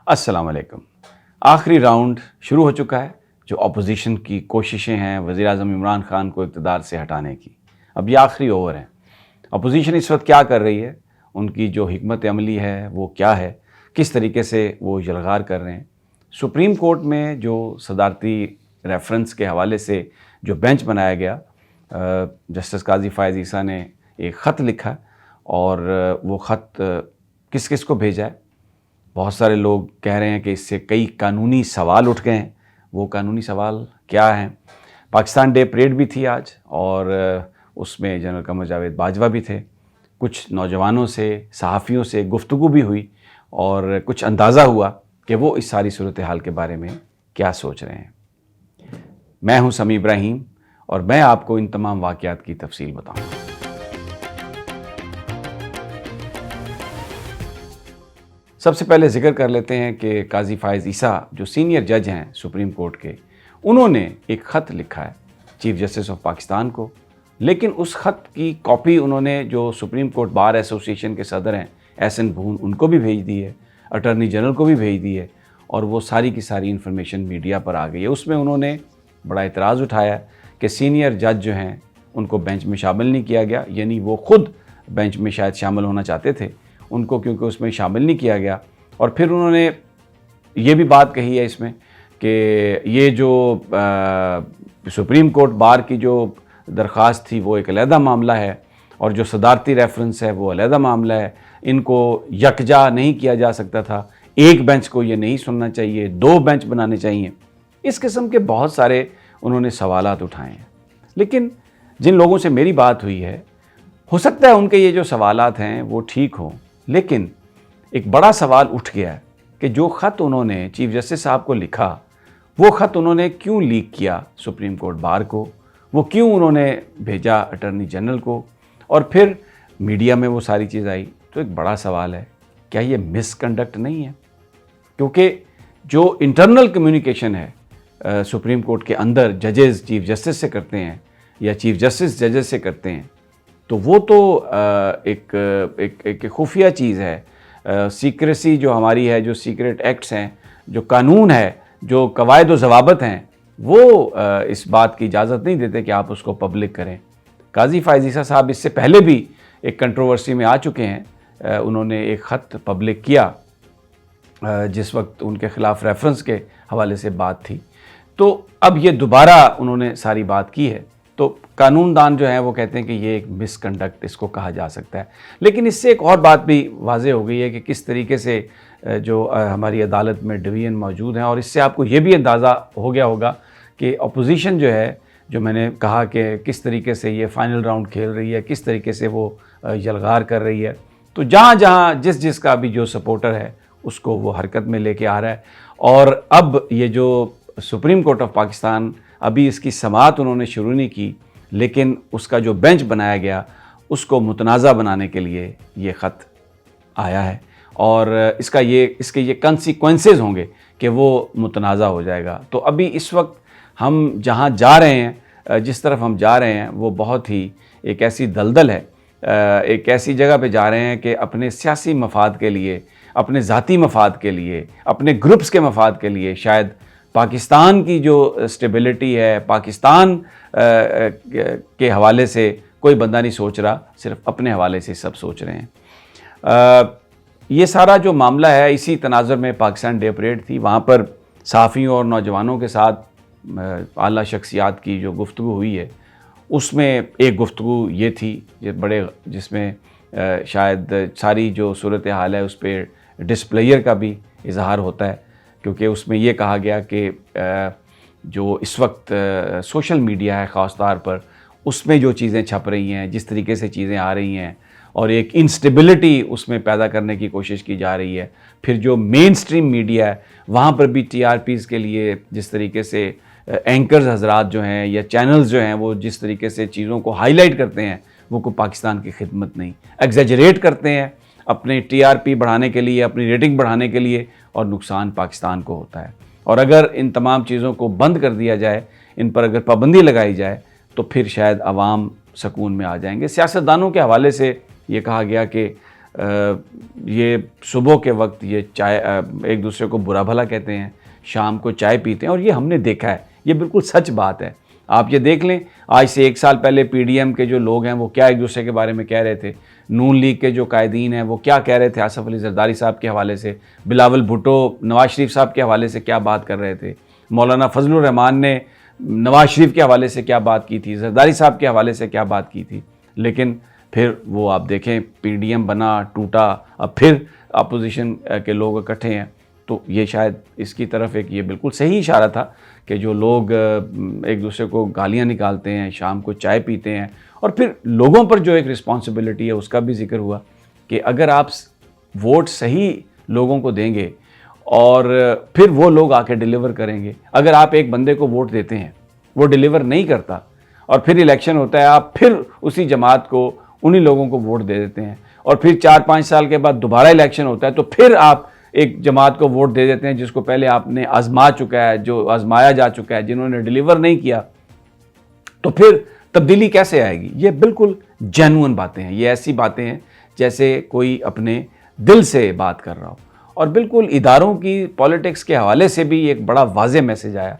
अस्सलाम वालेकुम। आखिरी राउंड शुरू हो चुका है। जो अपोजिशन की कोशिशें हैं वज़ीर आज़म इमरान खान को इक़्तिदार से हटाने की, अब ये आखिरी ओवर है। अपोजिशन इस वक्त क्या कर रही है, उनकी जो हिकमत अमली है वो क्या है, किस तरीके से वो यलगार कर रहे हैं। सुप्रीम कोर्ट में जो सदारती रेफरेंस के हवाले से जो बेंच बनाया गया, जस्टिस काजी फ़ायज़ ईसा ने एक ख़त लिखा और वो ख़त किस किस को भेजा है। बहुत सारे लोग कह रहे हैं कि इससे कई कानूनी सवाल उठ गए हैं। वो कानूनी सवाल क्या हैं? पाकिस्तान डे परेड भी थी आज और उसमें जनरल कमर जावेद बाजवा भी थे। कुछ नौजवानों से, सहाफ़ियों से गुफ्तगू भी हुई और कुछ अंदाज़ा हुआ कि वो इस सारी सूरत हाल के बारे में क्या सोच रहे हैं। मैं हूं समी इब्राहिम और मैं आपको इन तमाम वाक़यात की तफसील बताऊंगा। सबसे पहले ज़िक्र कर लेते हैं कि काजी फ़ायज़ ईसा जो सीनियर जज हैं सुप्रीम कोर्ट के, उन्होंने एक ख़त लिखा है चीफ़ जस्टिस ऑफ पाकिस्तान को। लेकिन उस ख़त की कॉपी उन्होंने जो सुप्रीम कोर्ट बार एसोसिएशन के सदर हैं एहसन भून, उनको भी भेज दी है, अटॉर्नी जनरल को भी भेज दी है और वो सारी की सारी इन्फॉर्मेशन मीडिया पर आ गई है। उसमें उन्होंने बड़ा एतराज़ उठाया कि सीनियर जज जो हैं उनको बेंच में शामिल नहीं किया गया, यानी वो ख़ुद बेंच में शायद शामिल होना चाहते थे, उनको क्योंकि उसमें शामिल नहीं किया गया। और फिर उन्होंने ये भी बात कही है इसमें कि ये जो सुप्रीम कोर्ट बार की जो दरख्वास्त थी वो एक अलहदा मामला है और जो सदारती रेफरेंस है वो अलहदा मामला है। इनको यकजा नहीं किया जा सकता था, एक बेंच को ये नहीं सुनना चाहिए, दो बेंच बनाने चाहिए। इस किस्म के बहुत सारे उन्होंने सवालात उठाए हैं। लेकिन जिन लोगों से मेरी बात हुई है, हो सकता है उनके ये जो सवालात हैं वो ठीक हों, लेकिन एक बड़ा सवाल उठ गया है कि जो ख़त उन्होंने चीफ जस्टिस साहब को लिखा, वो ख़त उन्होंने क्यों लीक किया सुप्रीम कोर्ट बार को, वो क्यों उन्होंने भेजा अटॉर्नी जनरल को और फिर मीडिया में वो सारी चीज़ आई। तो एक बड़ा सवाल है, क्या ये मिसकंडक्ट नहीं है? क्योंकि जो इंटरनल कम्युनिकेशन है सुप्रीम कोर्ट के अंदर जजेस चीफ जस्टिस से करते हैं या चीफ जस्टिस जजेस से करते हैं, तो वो तो एक खुफिया चीज़ है। सीक्रेसी जो हमारी है, जो सीक्रेट एक्ट्स हैं, जो कानून है, जो कवायद व ज़वाबत हैं, वो इस बात की इजाज़त नहीं देते कि आप उसको पब्लिक करें। काजी फ़ायज़ ईसा साहब इससे पहले भी एक कंट्रोवर्सी में आ चुके हैं। उन्होंने एक ख़त पब्लिक किया जिस वक्त उनके ख़िलाफ़ रेफरेंस के हवाले से बात थी, तो अब ये दोबारा उन्होंने सारी बात की है। तो कानूनदान जो हैं वो कहते हैं कि ये एक मिसकंडक्ट इसको कहा जा सकता है। लेकिन इससे एक और बात भी वाज़ेह हो गई है कि किस तरीके से जो हमारी अदालत में डिवीज़न मौजूद हैं, और इससे आपको ये भी अंदाज़ा हो गया होगा कि अपोजिशन जो है, जो मैंने कहा कि किस तरीके से ये फ़ाइनल राउंड खेल रही है, किस तरीके से वो यलगार कर रही है। तो जहाँ जहाँ जिसका भी जो सपोर्टर है उसको वो हरकत में लेके आ रहा है। और अब ये जो सुप्रीम कोर्ट ऑफ पाकिस्तान, अभी इसकी समाअत उन्होंने शुरू नहीं की, लेकिन उसका जो बेंच बनाया गया उसको मुतनाज़ा बनाने के लिए ये ख़त आया है और इसके ये कंसिक्वेंसेस होंगे कि वो मुतनाज़ा हो जाएगा। तो अभी इस वक्त हम जहाँ जा रहे हैं, जिस तरफ हम जा रहे हैं, वो बहुत ही एक ऐसी दलदल है, एक ऐसी जगह पे जा रहे हैं कि अपने सियासी मफाद के लिए, अपने ज़ाती मफाद के लिए, अपने ग्रुप्स के मफाद के लिए, शायद पाकिस्तान की जो स्टेबिलिटी है, पाकिस्तान के हवाले से कोई बंदा नहीं सोच रहा, सिर्फ अपने हवाले से सब सोच रहे हैं। ये सारा जो मामला है, इसी तनाज़ुर में पाकिस्तान डे परेड थी। वहाँ पर सहाफ़ियों और नौजवानों के साथ आला शख्सियात की जो गुफ्तगू हुई है, उसमें एक गुफ्तगू ये थी जिसमें शायद सारी जो सूरत हाल है उस पर डिस्प्लेयर का भी इजहार होता है, क्योंकि उसमें ये कहा गया कि जो इस वक्त सोशल मीडिया है ख़ास तौर पर, उसमें जो चीज़ें छप रही हैं, जिस तरीके से चीज़ें आ रही हैं और एक इंस्टेबिलिटी उसमें पैदा करने की कोशिश की जा रही है। फिर जो मेन स्ट्रीम मीडिया है वहाँ पर भी टीआरपीज़ के लिए जिस तरीके से एंकर्स हजरात जो हैं या चैनल्स जो हैं वो जिस तरीके से चीज़ों को हाईलाइट करते हैं, वो को पाकिस्तान की खिदमत नहीं, एग्जैजरेट करते हैं अपने टीआरपी बढ़ाने के लिए, अपनी रेटिंग बढ़ाने के लिए, और नुकसान पाकिस्तान को होता है। और अगर इन तमाम चीज़ों को बंद कर दिया जाए, इन पर अगर पाबंदी लगाई जाए, तो फिर शायद आवाम सकून में आ जाएंगे। सियासतदानों के हवाले से ये कहा गया कि ये सुबह के वक्त ये चाय एक दूसरे को बुरा भला कहते हैं, शाम को चाय पीते हैं, और ये हमने देखा है, ये बिल्कुल सच बात है। आप ये देख लें, आज से 1 साल पहले पीडीएम के जो लोग हैं वो क्या एक दूसरे के बारे में कह रहे थे, नून लीग के जो कायदीन हैं वो क्या कह रहे थे आसिफ अली जरदारी साहब के हवाले से, बिलावल भुट्टो नवाज शरीफ साहब के हवाले से क्या बात कर रहे थे, मौलाना फजलुर रहमान ने नवाज शरीफ के हवाले से क्या बात की थी, जरदारी साहब के हवाले से क्या बात की थी। लेकिन फिर वो आप देखें पीडीएम बना, टूटा, अब फिर अपोजिशन के लोग इकट्ठे हैं। तो ये शायद इसकी तरफ एक ये बिल्कुल सही इशारा था कि जो लोग एक दूसरे को गालियां निकालते हैं, शाम को चाय पीते हैं, और फिर लोगों पर जो एक रिस्पॉन्सिबिलिटी है उसका भी जिक्र हुआ कि अगर आप वोट सही लोगों को देंगे और फिर वो लोग आके डिलीवर करेंगे। अगर आप एक बंदे को वोट देते हैं, वो डिलीवर नहीं करता, और फिर इलेक्शन होता है, आप फिर उसी जमात को, उन्हीं लोगों को वोट दे देते हैं, और फिर 4-5 साल के बाद दोबारा इलेक्शन होता है तो फिर आप एक जमात को वोट दे देते हैं जिसको पहले आपने आजमा चुका है, जो आजमाया जा चुका है, जिन्होंने डिलीवर नहीं किया। तो फिर तब्दीली कैसे आएगी? ये बिल्कुल जेन्युइन बातें हैं, ये ऐसी बातें हैं जैसे कोई अपने दिल से बात कर रहा हो। और बिल्कुल इदारों की पॉलिटिक्स के हवाले से भी एक बड़ा वाज़ेह मैसेज आया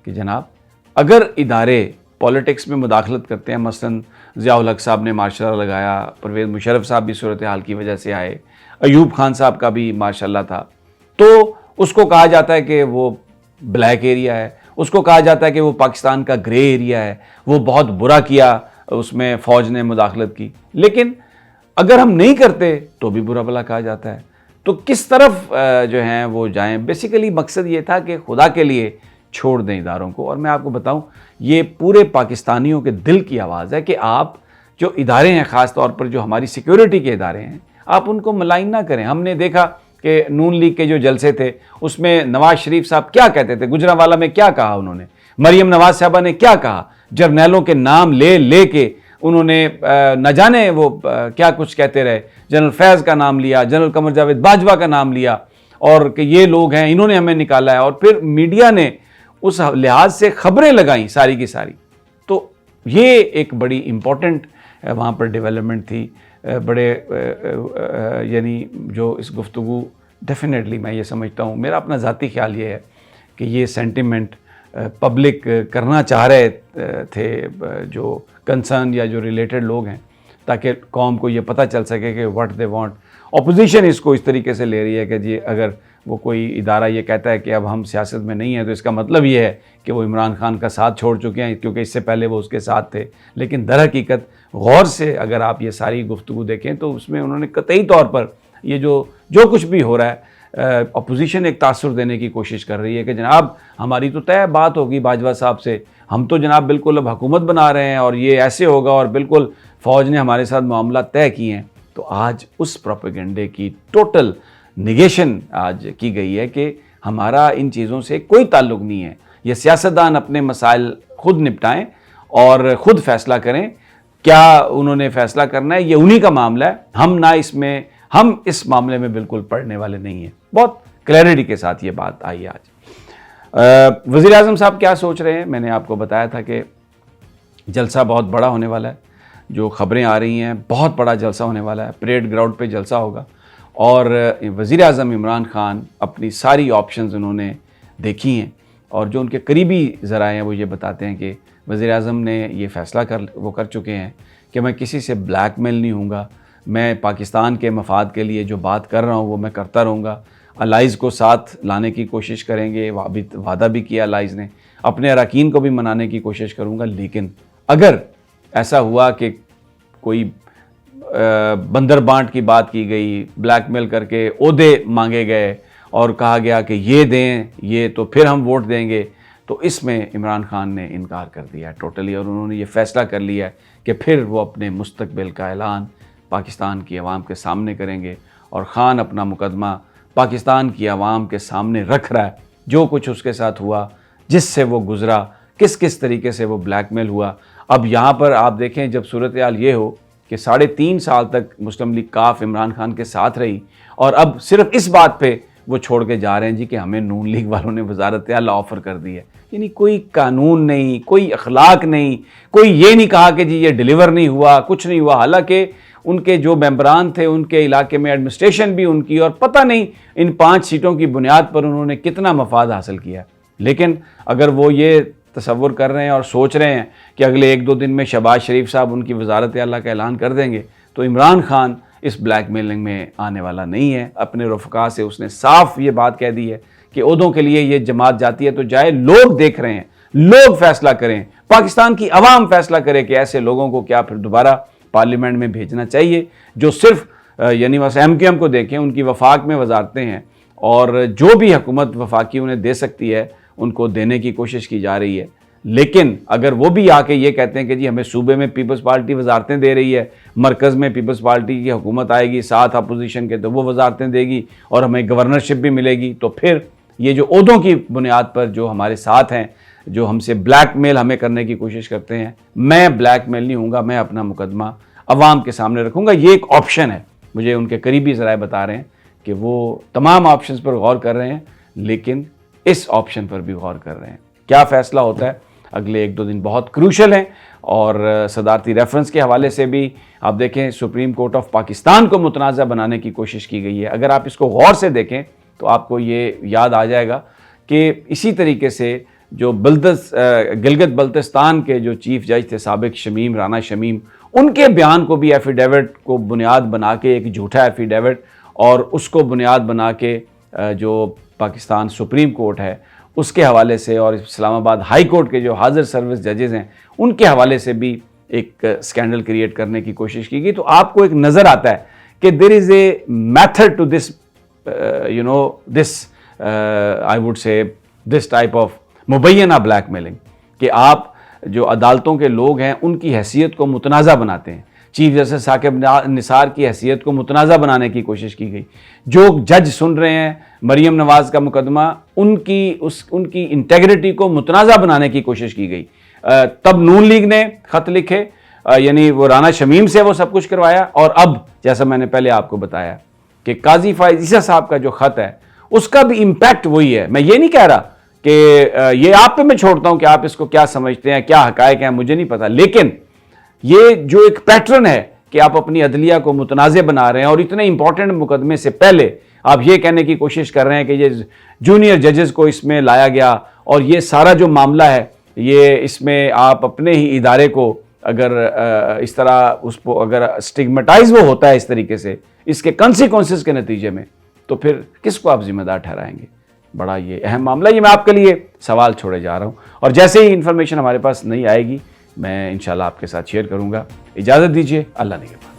कि जनाब, अगर इदारे पॉलिटिक्स में मुदाखलत करते हैं, मसलन ज़ियाउल हक साहब ने मार्शल लगाया, परवेज़ मुशर्रफ साहब भी सूरत हाल की वजह से आए, अयूब खान साहब का भी माशाल्लाह था, तो उसको कहा जाता है कि वो ब्लैक एरिया है, उसको कहा जाता है कि वो पाकिस्तान का ग्रे एरिया है, वो बहुत बुरा किया, उसमें फ़ौज ने मुदाखलत की। लेकिन अगर हम नहीं करते तो भी बुरा भला कहा जाता है। तो किस तरफ जो हैं वो जाएं? बेसिकली मकसद ये था कि खुदा के लिए छोड़ दें इदारों को। और मैं आपको बताऊं, ये पूरे पाकिस्तानियों के दिल की आवाज़ है कि आप जो इदारे हैं, ख़ास तौर पर जो हमारी सिक्योरिटी के इदारे हैं, आप उनको मलाइन ना करें। हमने देखा कि नून लीग के जो जलसे थे उसमें नवाज शरीफ साहब क्या कहते थे, गुजरांवाला में क्या कहा उन्होंने, मरियम नवाज साहबा ने क्या कहा, जर्नैलों के नाम ले के उन्होंने न जाने वो क्या कुछ कहते रहे, जनरल फैज़ का नाम लिया, जनरल कमर जावेद बाजवा का नाम लिया, और कि ये लोग हैं, इन्होंने हमें निकाला है, और फिर मीडिया ने उस लिहाज से खबरें लगाई सारी की सारी। तो ये एक बड़ी इम्पॉर्टेंट वहाँ पर डेवलपमेंट थी, बड़े यानी जो इस गुफ्तगू डेफिनेटली मैं ये समझता हूँ, मेरा अपना ज़ाती ख्याल ये है कि ये सेंटिमेंट पब्लिक करना चाह रहे थे जो कंसर्न या जो रिलेटेड लोग हैं, ताकि कौम को ये पता चल सके कि व्हाट दे वांट। ऑपोजिशन इसको इस तरीके से ले रही है कि जी अगर वो कोई इदारा ये कहता है कि अब हम सियासत में नहीं हैं तो इसका मतलब ये है कि वो इमरान खान का साथ छोड़ चुके हैं, क्योंकि इससे पहले वो उसके साथ थे। लेकिन दर हकीकत गौर से अगर आप ये सारी गुफ्तगू देखें तो उसमें उन्होंने कतई तौर पर ये जो कुछ भी हो रहा है, अपोजिशन एक तासुर देने की कोशिश कर रही है कि जनाब हमारी तो तय बात होगी बाजवा साहब से, हम तो जनाब बिल्कुल अब हुकूमत बना रहे हैं और ये ऐसे होगा, और बिल्कुल फ़ौज ने हमारे साथ मामला तय किए हैं। तो आज उस प्रोपेगेंडे की टोटल निगेशन आज की गई है कि हमारा इन चीज़ों से कोई ताल्लुक़ नहीं है। ये सियासतदान अपने मसाइल खुद निपटाएं और ख़ुद फ़ैसला करें, क्या उन्होंने फ़ैसला करना है ये उन्हीं का मामला है। हम इस मामले में बिल्कुल पढ़ने वाले नहीं हैं। बहुत क्लैरिटी के साथ ये बात आई आज। वज़ीर आज़म साहब क्या सोच रहे हैं, मैंने आपको बताया था कि जलसा बहुत बड़ा होने वाला है, जो ख़बरें आ रही हैं बहुत बड़ा जलसा होने वाला है, परेड ग्राउंड पे जलसा होगा। और वज़ीर आज़म इमरान खान अपनी सारी ऑप्शंस उन्होंने देखी हैं, और जो उनके करीबी ज़राए हैं वो ये बताते हैं कि वज़ीर आज़म ने ये फ़ैसला कर चुके हैं कि मैं किसी से ब्लैकमेल नहीं होऊंगा, मैं पाकिस्तान के मफाद के लिए जो बात कर रहा हूँ वो मैं करता रहूँगा। अलाइज़ को साथ लाने की कोशिश करेंगे, वादा भी किया अलाइज़ ने, अपने अरकान को भी मनाने की कोशिश करूँगा। लेकिन अगर ऐसा हुआ कि कोई बंदर बांट की बात की गई, ब्लैकमेल करके ओहदे मांगे गए और कहा गया कि ये दें ये तो फिर हम वोट देंगे, तो इसमें इमरान खान ने इनकार कर दिया है टोटली, और उन्होंने ये फ़ैसला कर लिया है कि फिर वो अपने मुस्तकबिल का ऐलान पाकिस्तान की आवाम के सामने करेंगे। और ख़ान अपना मुकदमा पाकिस्तान की आवाम के सामने रख रहा है, जो कुछ उसके साथ हुआ, जिससे वो गुज़रा, किस किस तरीके से वो ब्लैकमेल हुआ। अब यहाँ पर आप देखें, जब सूरत हाल ये हो कि 3.5 साल तक मुस्लिम लीग काफ इमरान खान के साथ रही, और अब सिर्फ इस बात पे वो छोड़ के जा रहे हैं जी कि हमें नून लीग वालों ने वज़ारत आला ऑफ़र कर दी है। यानी कोई कानून नहीं, कोई अखलाक नहीं, कोई ये नहीं कहा कि जी ये डिलीवर नहीं हुआ, कुछ नहीं हुआ। हालांकि उनके जो मेंबरान थे उनके इलाके में एडमिनिस्ट्रेशन भी उनकी, और पता नहीं इन 5 सीटों की बुनियाद पर उन्होंने कितना मफाद हासिल किया। लेकिन अगर वो ये तसव्वुर कर रहे हैं और सोच रहे हैं कि अगले 1-2 दिन में शहबाज शरीफ साहब उनकी वजारत आला का ऐलान कर देंगे, तो इमरान खान इस ब्लैकमेलिंग में आने वाला नहीं है। अपने रफ़का से उसने साफ ये बात कह दी है कि ओहदों के लिए ये जमात जाती है तो जाए, लोग देख रहे हैं, लोग फैसला करें, पाकिस्तान की अवाम फैसला करे कि ऐसे लोगों को क्या फिर दोबारा पार्लियामेंट में भेजना चाहिए, जो सिर्फ यानी बस MQM को देखें, उनकी वफाक में वजारतें हैं और जो भी हुकूमत वफाकी उन्हें दे सकती है उनको देने की कोशिश की जा रही है। लेकिन अगर वो भी आके ये कहते हैं कि जी हमें सूबे में पीपल्स पार्टी वजारतें दे रही है, मरकज़ में पीपल्स पार्टी की हुकूमत आएगी, साथ अपोजिशन के, तो वो वजारतें देगी और हमें गवर्नरशिप भी मिलेगी, तो फिर ये जो ओहदों की बुनियाद पर जो हमारे साथ हैं, जो हमसे ब्लैकमेल हमें करने की कोशिश करते हैं, मैं ब्लैकमेल नहीं हूँगा, मैं अपना मुकदमा अवाम के सामने रखूँगा। ये एक ऑप्शन है। मुझे उनके करीबी ज़राए बता रहे हैं कि वो तमाम ऑप्शंस पर गौर कर रहे हैं, लेकिन इस ऑप्शन पर भी गौर कर रहे हैं। क्या फ़ैसला होता है अगले 1-2 दिन बहुत क्रूशल हैं। और सदारती रेफरेंस के हवाले से भी आप देखें, सुप्रीम कोर्ट ऑफ पाकिस्तान को मुतनाज़ा बनाने की कोशिश की गई है। अगर आप इसको गौर से देखें तो आपको ये याद आ जाएगा कि इसी तरीके से जो गिलगित बल्तिस्तान के जो चीफ जज थे साबिक शमीम, राना शमीम, उनके बयान को भी एफिडेविट को बुनियाद बना के, एक झूठा एफिडेविट, और उसको बुनियाद बना के जो पाकिस्तान सुप्रीम कोर्ट है उसके हवाले से और इस्लामाबाद हाई कोर्ट के जो हाजिर सर्विस जजेज़ हैं उनके हवाले से भी एक स्कैंडल क्रिएट करने की कोशिश की गई। तो आपको एक नज़र आता है कि there is a method to this I would say this type of मुबैना ब्लैकमेलिंग, कि आप जो अदालतों के लोग हैं उनकी हैसियत को मुतनाज़ा बनाते हैं। चीफ जस्टिस साकिब निसार की हैसियत को मुतनाज़ा बनाने की कोशिश की गई। जो जज सुन रहे हैं मरीम नवाज़ का मुकदमा, उनकी इंटेग्रिटी को मुतनाज़ा बनाने की कोशिश की गई। तब नून लीग ने ख़त लिखे, यानी वो राना शमीम से वो सब कुछ करवाया, और अब जैसा मैंने पहले आपको बताया कि काजी फायज़ ईसा साहब का जो ख़त है उसका भी इम्पैक्ट वही है। मैं ये नहीं कह रहा कि ये आप पे मैं छोड़ता हूँ कि आप इसको क्या समझते हैं, क्या हक़ाइक़ हैं, मुझे नहीं पता, लेकिन ये जो एक पैटर्न है कि आप अपनी अदलिया को मुतनाज़े बना रहे हैं और इतने इंपॉर्टेंट मुकदमे से पहले आप ये कहने की कोशिश कर रहे हैं कि ये जूनियर जजेस को इसमें लाया गया, और ये सारा जो मामला है ये इसमें आप अपने ही इदारे को अगर इस तरह उसको अगर स्टिग्मेटाइज वो होता है इस तरीके से, इसके कॉन्सिक्वेंसेस के नतीजे में, तो फिर किसको आप जिम्मेदार ठहराएंगे? बड़ा ये अहम मामला, ये मैं आपके लिए सवाल छोड़े जा रहा हूँ, और जैसे ही इन्फॉर्मेशन हमारे पास नहीं आएगी मैं इंशाल्लाह आपके साथ शेयर करूँगा। इजाज़त दीजिए, अल्लाह निगहबान।